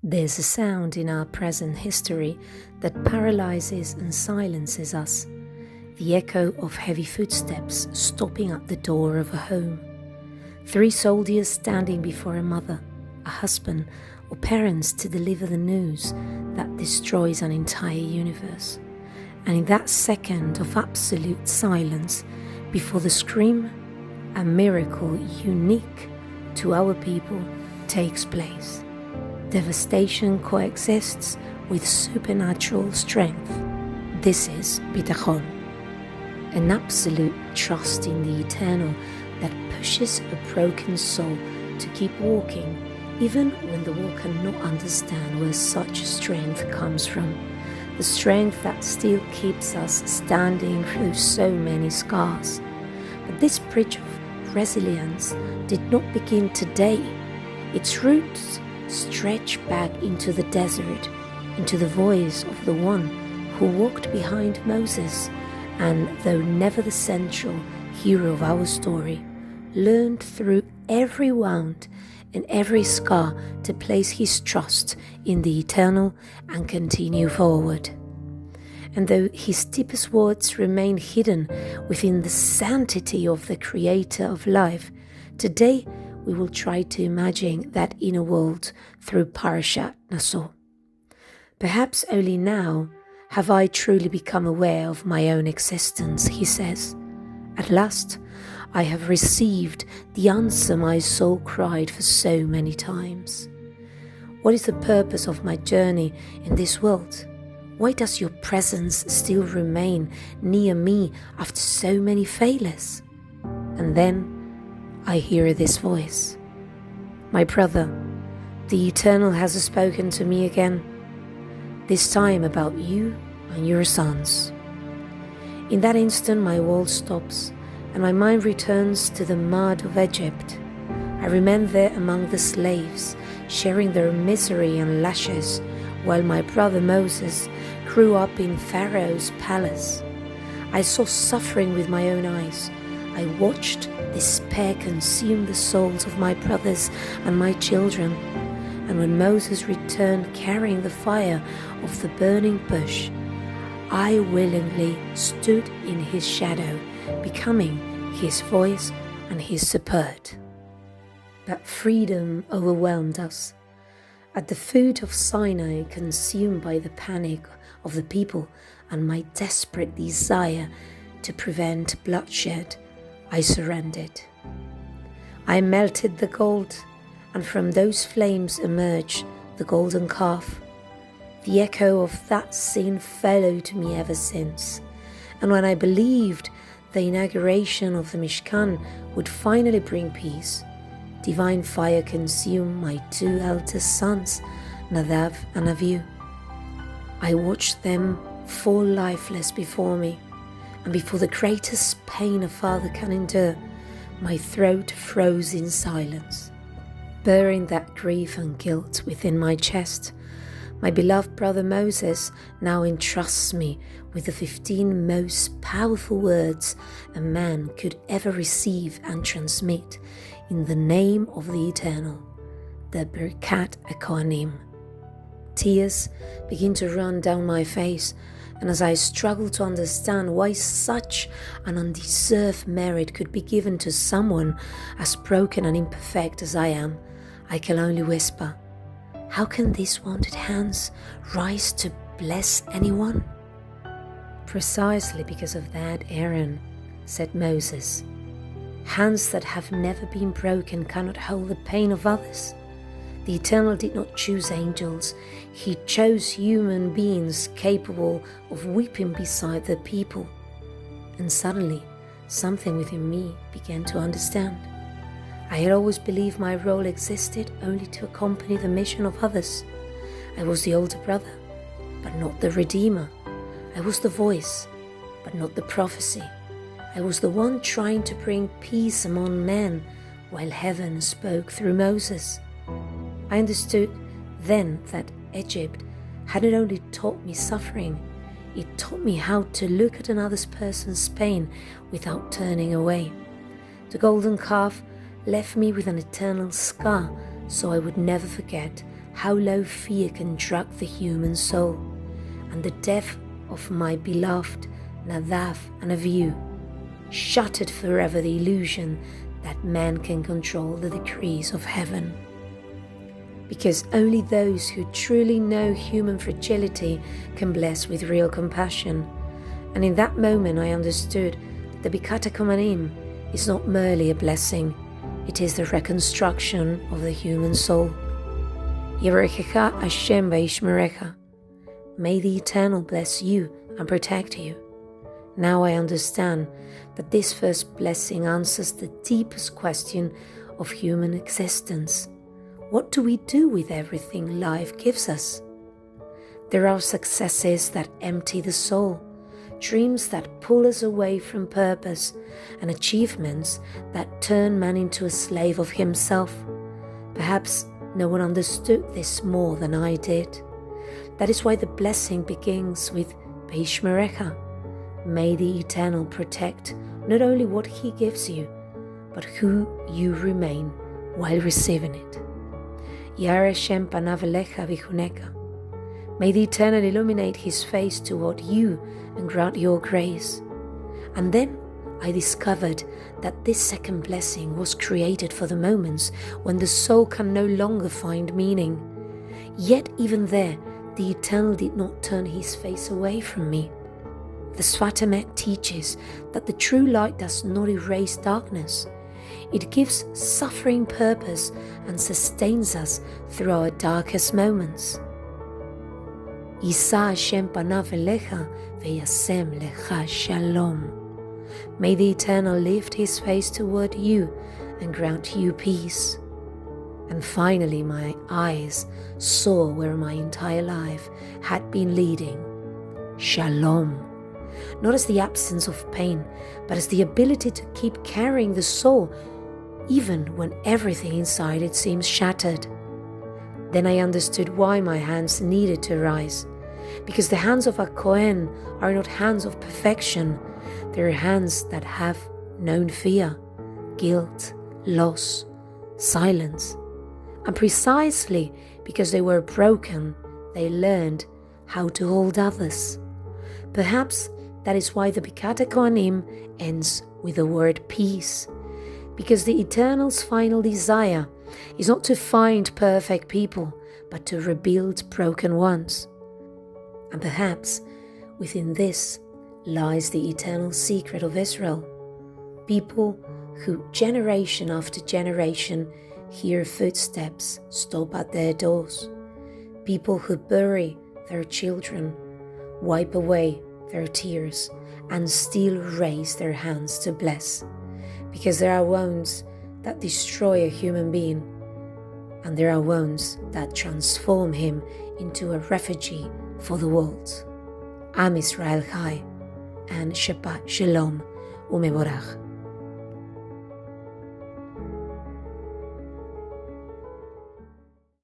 There's a sound in our present history that paralyzes and silences us, the echo of heavy footsteps stopping at the door of a home. 3 soldiers standing before a mother, a husband, or parents to deliver the news that destroys an entire universe. And in that second of absolute silence, before the scream, a miracle unique to our people takes place. Devastation coexists with supernatural strength. This is bitachon, an absolute trust in the eternal that pushes a broken soul to keep walking, even when the walker cannot understand where such strength comes from. The strength that still keeps us standing through so many scars. But this bridge of resilience did not begin today. Its roots stretch back into the desert, into the voice of the one who walked behind Moses, and though never the central hero of our story, learned through every wound and every scar to place his trust in the eternal and continue forward. And though his deepest words remain hidden within the sanctity of the creator of life, today we will try to imagine that inner world through Parashat Naso. Perhaps only now have I truly become aware of my own existence, he says. At last, I have received the answer my soul cried for so many times. What is the purpose of my journey in this world? Why does your presence still remain near me after so many failures? And then I hear this voice. My brother, the Eternal has spoken to me again, this time about you and your sons. In that instant my world stops and my mind returns to the mud of Egypt. I remain there among the slaves, sharing their misery and lashes, while my brother Moses grew up in Pharaoh's palace. I saw suffering with my own eyes. I watched despair consume the souls of my brothers and my children. And when Moses returned carrying the fire of the burning bush, I willingly stood in his shadow, becoming his voice and his support. But freedom overwhelmed us. At the foot of Sinai, consumed by the panic of the people and my desperate desire to prevent bloodshed, I surrendered. I melted the gold, and from those flames emerged the golden calf. The echo of that scene followed me ever since, and when I believed the inauguration of the Mishkan would finally bring peace, divine fire consumed my 2 eldest sons, Nadav and Avihu. I watched them fall lifeless before me, and before the greatest pain a father can endure, my throat froze in silence. Bearing that grief and guilt within my chest, my beloved brother Moses now entrusts me with the 15 most powerful words a man could ever receive and transmit in the name of the Eternal, the Birkat HaKohanim. Tears begin to run down my face, and as I struggle to understand why such an undeserved merit could be given to someone as broken and imperfect as I am, I can only whisper, how can these wounded hands rise to bless anyone? Precisely because of that, Aharon, said Moses. Hands that have never been broken cannot hold the pain of others. The Eternal did not choose angels. He chose human beings capable of weeping beside their people. And suddenly, something within me began to understand. I had always believed my role existed only to accompany the mission of others. I was the older brother, but not the Redeemer. I was the voice, but not the prophecy. I was the one trying to bring peace among men, while heaven spoke through Moses. I understood then that Egypt hadn't only taught me suffering, it taught me how to look at another person's pain without turning away. The golden calf left me with an eternal scar, so I would never forget how low fear can drug the human soul, and the death of my beloved Nadav and Avihu shattered forever the illusion that man can control the decrees of heaven. Because only those who truly know human fragility can bless with real compassion. And in that moment I understood that the Birkat HaKohanim is not merely a blessing, it is the reconstruction of the human soul. Yevarechecha Hashem v'yishmerecha. May the Eternal bless you and protect you. Now I understand that this first blessing answers the deepest question of human existence. What do we do with everything life gives us? There are successes that empty the soul, dreams that pull us away from purpose, and achievements that turn man into a slave of himself. Perhaps no one understood this more than I did. That is why the blessing begins with V'yishmerecha. May the Eternal protect not only what He gives you, but who you remain while receiving it. Yare Hashem panav elecha v'chuneka. May the Eternal illuminate His face toward you and grant your grace. And then I discovered that this second blessing was created for the moments when the soul can no longer find meaning. Yet even there, the Eternal did not turn His face away from me. The Sfat Emet teaches that the true light does not erase darkness. It gives suffering purpose and sustains us through our darkest moments. Yisa Hashem panav elecha v'yasem lecha shalom. May the Eternal lift His face toward you and grant you peace. And finally my eyes saw where my entire life had been leading. Shalom. Not as the absence of pain, but as the ability to keep carrying the soul even when everything inside it seems shattered. Then I understood why my hands needed to rise. Because the hands of a Cohen are not hands of perfection. They are hands that have known fear, guilt, loss, silence. And precisely because they were broken, they learned how to hold others. Perhaps that is why the Birkat HaKohanim ends with the word peace. Because the Eternal's final desire is not to find perfect people, but to rebuild broken ones. And perhaps within this lies the eternal secret of Israel. People who generation after generation hear footsteps stop at their doors. People who bury their children, wipe away their tears, and still raise their hands to bless. Because there are wounds that destroy a human being, and there are wounds that transform him into a refugee for the world. Am Israel Chai, and Shabbat Shalom Umevorach.